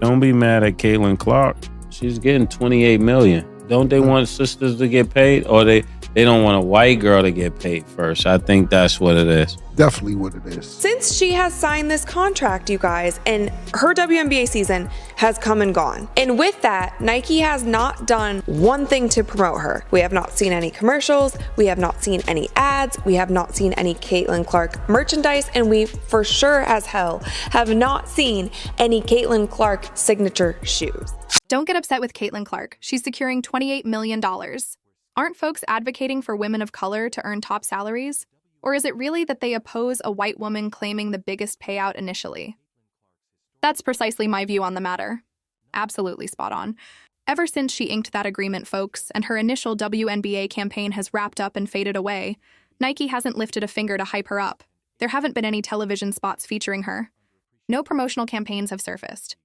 Don't be mad at Caitlin Clark. She's getting $28 million. Don't they want sisters to get paid, or they don't want a white girl to get paid first? I think that's what it is. Definitely what it is. Since she has signed this contract, you guys, and her WNBA season has come and gone. And with that, Nike has not done one thing to promote her. We have not seen any commercials. We have not seen any ads. We have not seen any Caitlin Clark merchandise. And we for sure as hell have not seen any Caitlin Clark signature shoes. Don't get upset with Caitlin Clark. She's securing $28 million. Aren't folks advocating for women of color to earn top salaries? Or is it really that they oppose a white woman claiming the biggest payout initially? That's precisely my view on the matter. Absolutely spot on. Ever since she inked that agreement, folks, and her initial WNBA campaign has wrapped up and faded away, Nike hasn't lifted a finger to hype her up. There haven't been any television spots featuring her. No promotional campaigns have surfaced.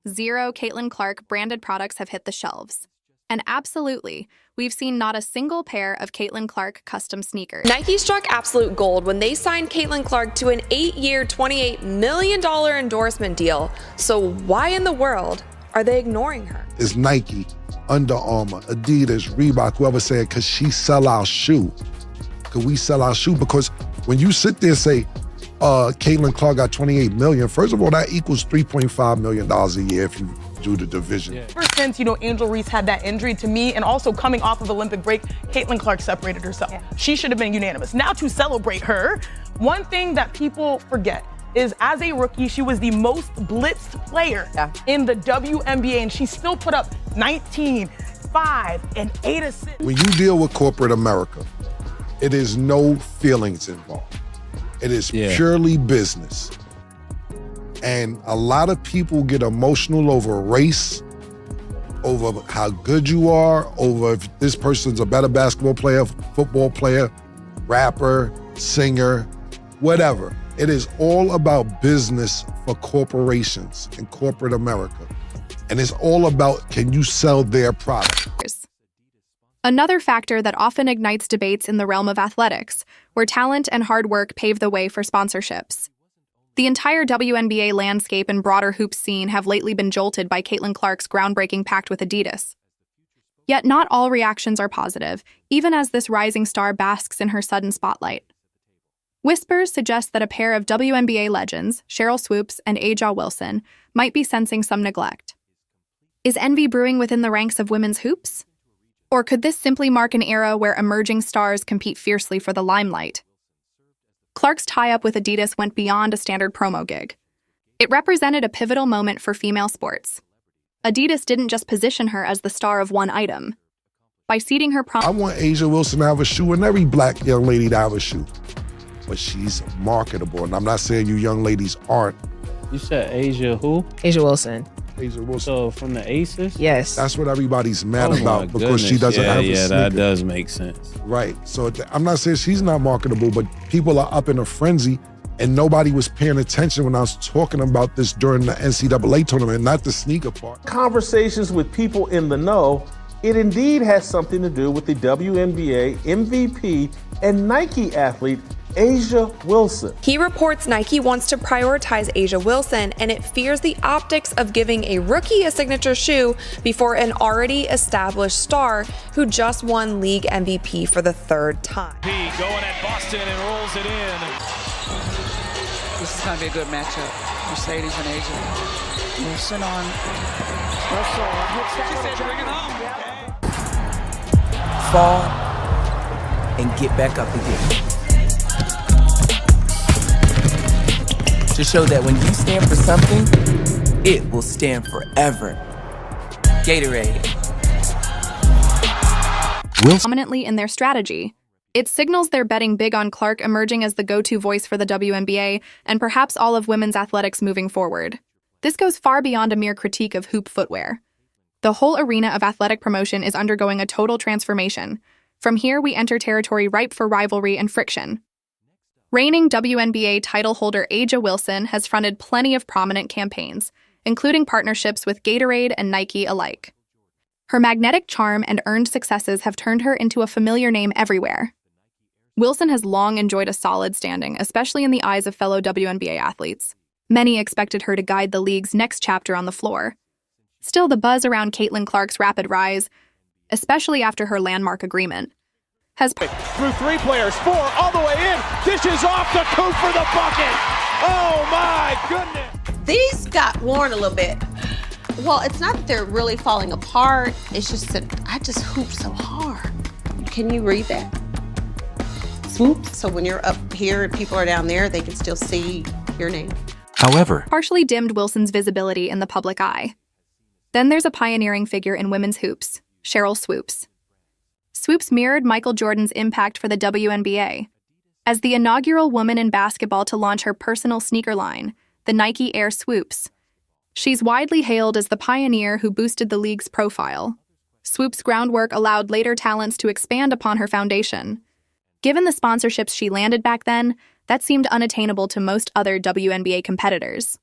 0 Caitlin Clark branded products have hit the shelves. And absolutely, we've seen not a single pair of Caitlin Clark custom sneakers. Nike struck absolute gold when they signed Caitlin Clark to an 8-year, $28 million endorsement deal. So why in the world are they ignoring her? It's Nike, Under Armour, Adidas, Reebok, whoever said, because she sell our shoe. Because we sell our shoe. Because when you sit there and say, Caitlin Clark got $28 million, first of all, that equals $3.5 million a year if you do the division. Yeah. Ever since, Angel Reese had that injury, to me, and also coming off of Olympic break, Caitlin Clark separated herself. Yeah. She should have been unanimous. Now to celebrate her, one thing that people forget is as a rookie, she was the most blitzed player in the WNBA, and she still put up 19, 5, and 8 assists. When you deal with corporate America, it is no feelings involved. It is purely business. And a lot of people get emotional over race, over how good you are, over if this person's a better basketball player, football player, rapper, singer, whatever. It is all about business for corporations in corporate America. And it's all about, can you sell their product? Another factor that often ignites debates in the realm of athletics, where talent and hard work pave the way for sponsorships. The entire WNBA landscape and broader hoops scene have lately been jolted by Caitlin Clark's groundbreaking pact with Adidas. Yet not all reactions are positive, even as this rising star basks in her sudden spotlight. Whispers suggest that a pair of WNBA legends, Sheryl Swoopes and A'ja Wilson, might be sensing some neglect. Is envy brewing within the ranks of women's hoops? Or could this simply mark an era where emerging stars compete fiercely for the limelight? Clark's tie-up with Adidas went beyond a standard promo gig. It represented a pivotal moment for female sports. Adidas didn't just position her as the star of one item. By seeding her I want A'ja Wilson to have a shoe and every black young lady to have a shoe. But she's marketable, and I'm not saying you young ladies aren't. You said A'ja who? A'ja Wilson. A'ja Wilson. So from the Aces? Yes. That's what everybody's mad about because she doesn't have a sneaker. Yeah, that does make sense. Right. So I'm not saying she's not marketable, but people are up in a frenzy, and nobody was paying attention when I was talking about this during the NCAA tournament, not the sneaker part. Conversations with people in the know, it indeed has something to do with the WNBA MVP and Nike athlete A'ja Wilson. He reports Nike wants to prioritize A'ja Wilson, and it fears the optics of giving a rookie a signature shoe before an already established star who just won league MVP for the 3rd time. Going at Boston and rolls it in. This is going to be a good matchup. Mercedes and A'ja Wilson on Russell. She said bring it home. Fall and get back up again. To show that when you stand for something, it will stand forever. Gatorade. Prominently in their strategy. It signals they're betting big on Clark emerging as the go-to voice for the WNBA and perhaps all of women's athletics moving forward. This goes far beyond a mere critique of hoop footwear. The whole arena of athletic promotion is undergoing a total transformation. From here, we enter territory ripe for rivalry and friction. Reigning WNBA title holder A'ja Wilson has fronted plenty of prominent campaigns, including partnerships with Gatorade and Nike alike. Her magnetic charm and earned successes have turned her into a familiar name everywhere. Wilson has long enjoyed a solid standing, especially in the eyes of fellow WNBA athletes. Many expected her to guide the league's next chapter on the floor. Still, the buzz around Caitlin Clark's rapid rise, especially after her landmark agreement, has through 3 players, 4 all the way in. Dishes off the coop for the bucket. Oh my goodness. These got worn a little bit. Well, it's not that they're really falling apart. It's just that I just hoop so hard. Can you read that? Swoops. So when you're up here and people are down there, they can still see your name. However, partially dimmed Wilson's visibility in the public eye. Then there's a pioneering figure in women's hoops, Sheryl Swoopes. Swoopes mirrored Michael Jordan's impact for the WNBA. As the inaugural woman in basketball to launch her personal sneaker line, the Nike Air Swoopes, she's widely hailed as the pioneer who boosted the league's profile. Swoopes' groundwork allowed later talents to expand upon her foundation. Given the sponsorships she landed back then, that seemed unattainable to most other WNBA competitors.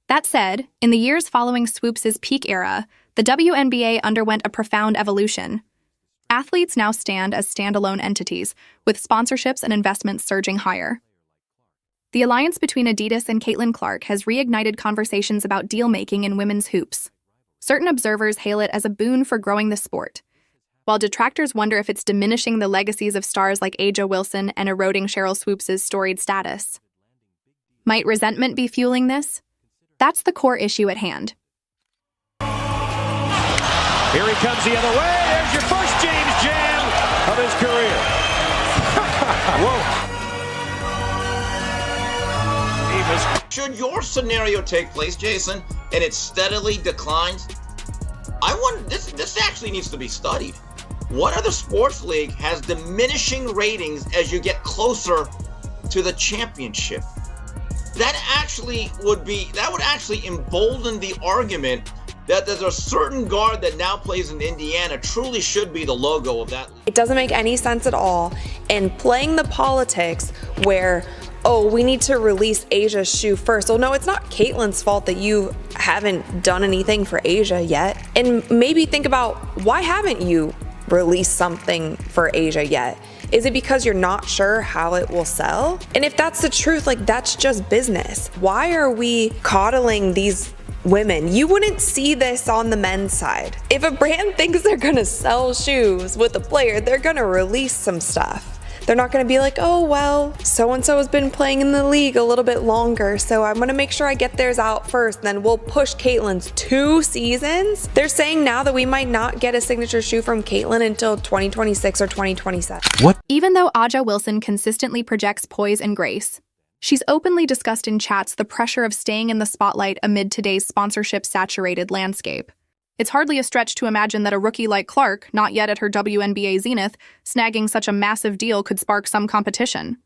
That said, in the years following Swoopes' peak era, the WNBA underwent a profound evolution. Athletes now stand as standalone entities, with sponsorships and investments surging higher. The alliance between Adidas and Caitlin Clark has reignited conversations about deal-making in women's hoops. Certain observers hail it as a boon for growing the sport, while detractors wonder if it's diminishing the legacies of stars like A'ja Wilson and eroding Sheryl Swoopes' storied status. Might resentment be fueling this? That's the core issue at hand. Here he comes the other way. There's your first James Jam of his career. Whoa. Should your scenario take place, Jason, and it steadily declines, I wonder, this actually needs to be studied. What other sports league has diminishing ratings as you get closer to the championship? That would actually embolden the argument that there's a certain guard that now plays in Indiana truly should be the logo of that league. It doesn't make any sense at all. And playing the politics where, oh, we need to release A'ja's shoe first. Well, no, it's not Caitlin's fault that you haven't done anything for A'ja yet. And maybe think about, why haven't you released something for A'ja yet? Is it because you're not sure how it will sell? And if that's the truth, like, that's just business. Why are we coddling these women? You wouldn't see this on the men's side. If a brand thinks they're gonna sell shoes with a player, they're gonna release some stuff. They're not gonna be like, oh, well, so-and-so has been playing in the league a little bit longer, so I'm gonna make sure I get theirs out first, then we'll push Caitlin's 2 seasons. They're saying now that we might not get a signature shoe from Caitlin until 2026 or 2027. What? Even though A'ja Wilson consistently projects poise and grace, she's openly discussed in chats the pressure of staying in the spotlight amid today's sponsorship-saturated landscape. It's hardly a stretch to imagine that a rookie like Clark, not yet at her WNBA zenith, snagging such a massive deal could spark some competition.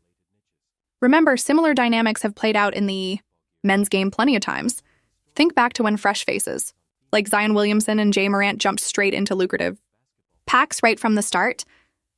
Remember, similar dynamics have played out in the men's game plenty of times. Think back to when fresh faces, like Zion Williamson and Jay Morant, jumped straight into lucrative packs right from the start.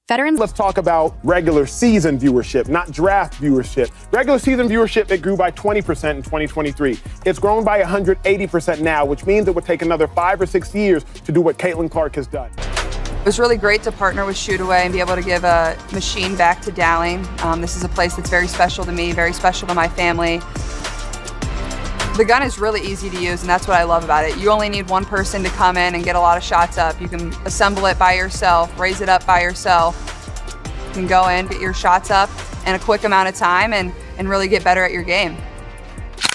Veterans. Let's talk about regular season viewership, not draft viewership. Regular season viewership, it grew by 20% in 2023. It's grown by 180% now, which means it would take another 5 or 6 years to do what Caitlin Clark has done. It was really great to partner with Shoot Away and be able to give a machine back to Dowling. This is a place that's very special to me, very special to my family. The gun is really easy to use, and that's what I love about it. You only need one person to come in and get a lot of shots up. You can assemble it by yourself, raise it up by yourself. You can go in, get your shots up in a quick amount of time and really get better at your game.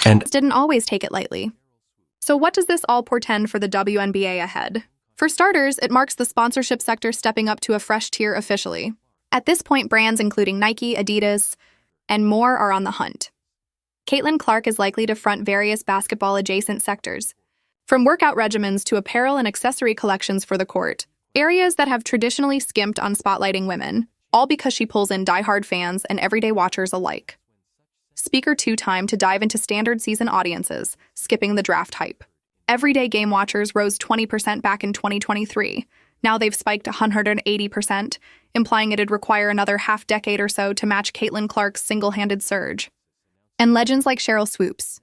And didn't always take it lightly. So what does this all portend for the WNBA ahead? For starters, it marks the sponsorship sector stepping up to a fresh tier officially. At this point, brands including Nike, Adidas, and more are on the hunt. Caitlin Clark is likely to front various basketball-adjacent sectors, from workout regimens to apparel and accessory collections for the court, areas that have traditionally skimped on spotlighting women, all because she pulls in diehard fans and everyday watchers alike. Speaker 2 time to dive into standard season audiences, skipping the draft hype. Everyday game watchers rose 20% back in 2023. Now they've spiked 180%, implying it'd require another half-decade or so to match Caitlin Clark's single-handed surge. And legends like Sheryl Swoopes.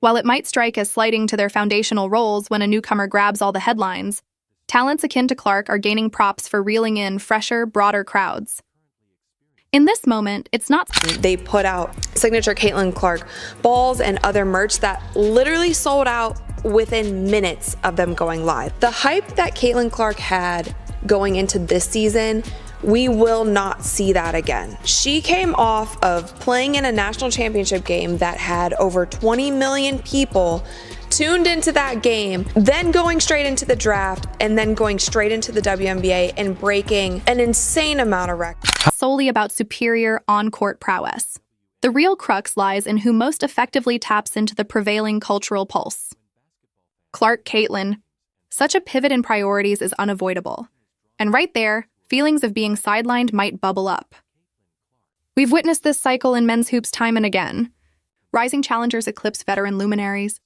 While it might strike as slighting to their foundational roles when a newcomer grabs all the headlines, talents akin to Clark are gaining props for reeling in fresher, broader crowds. In this moment, it's not. They put out signature Caitlin Clark balls and other merch that literally sold out within minutes of them going live. The hype that Caitlin Clark had going into this season, we will not see that again. She came off of playing in a national championship game that had over 20 million people tuned into that game, then going straight into the draft, and then going straight into the WNBA and breaking an insane amount of records. Solely about superior on-court prowess. The real crux lies in who most effectively taps into the prevailing cultural pulse. Clark Caitlin. Such a pivot in priorities is unavoidable. And right there, feelings of being sidelined might bubble up. We've witnessed this cycle in men's hoops time and again. Rising challengers eclipse veteran luminaries,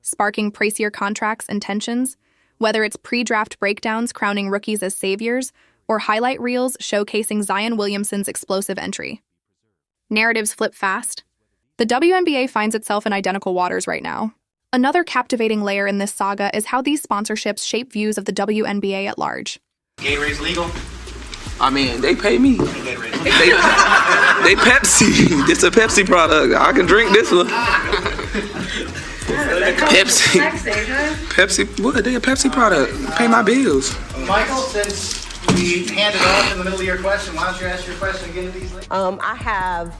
sparking pricier contracts and tensions, whether it's pre-draft breakdowns crowning rookies as saviors or highlight reels showcasing Zion Williamson's explosive entry. Narratives flip fast. The WNBA finds itself in identical waters right now. Another captivating layer in this saga is how these sponsorships shape views of the WNBA at large. Gatorade's legal? I mean, they pay me. They Pepsi. It's a Pepsi product. I can drink this one. Pepsi. Pepsi. What? They a Pepsi product. Pay my bills. Michael, since we handed off in the middle of your question, why don't you ask your question again to these ladies? I have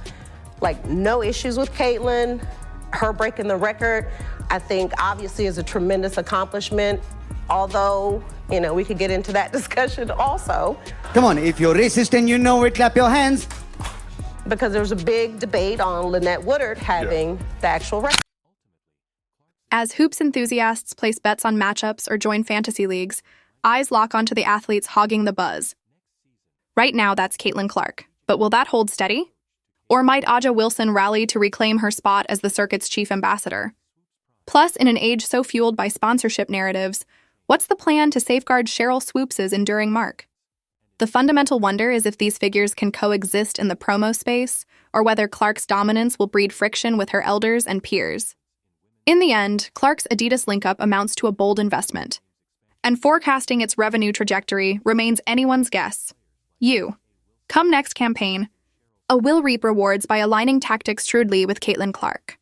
no issues with Caitlin. Her breaking the record, I think obviously is a tremendous accomplishment. Although, we could get into that discussion also. Come on, if you're racist and you know it, clap your hands. Because there's a big debate on Lynette Woodard having the actual record. As hoops enthusiasts place bets on matchups or join fantasy leagues, eyes lock onto the athletes hogging the buzz. Right now, that's Caitlin Clark. But will that hold steady? Or might Aja Wilson rally to reclaim her spot as the circuit's chief ambassador? Plus, in an age so fueled by sponsorship narratives, what's the plan to safeguard Cheryl Swoops' enduring mark? The fundamental wonder is if these figures can coexist in the promo space, or whether Clark's dominance will breed friction with her elders and peers. In the end, Clark's Adidas link-up amounts to a bold investment, and forecasting its revenue trajectory remains anyone's guess. Come next campaign, a will reap rewards by aligning tactics shrewdly with Caitlin Clark.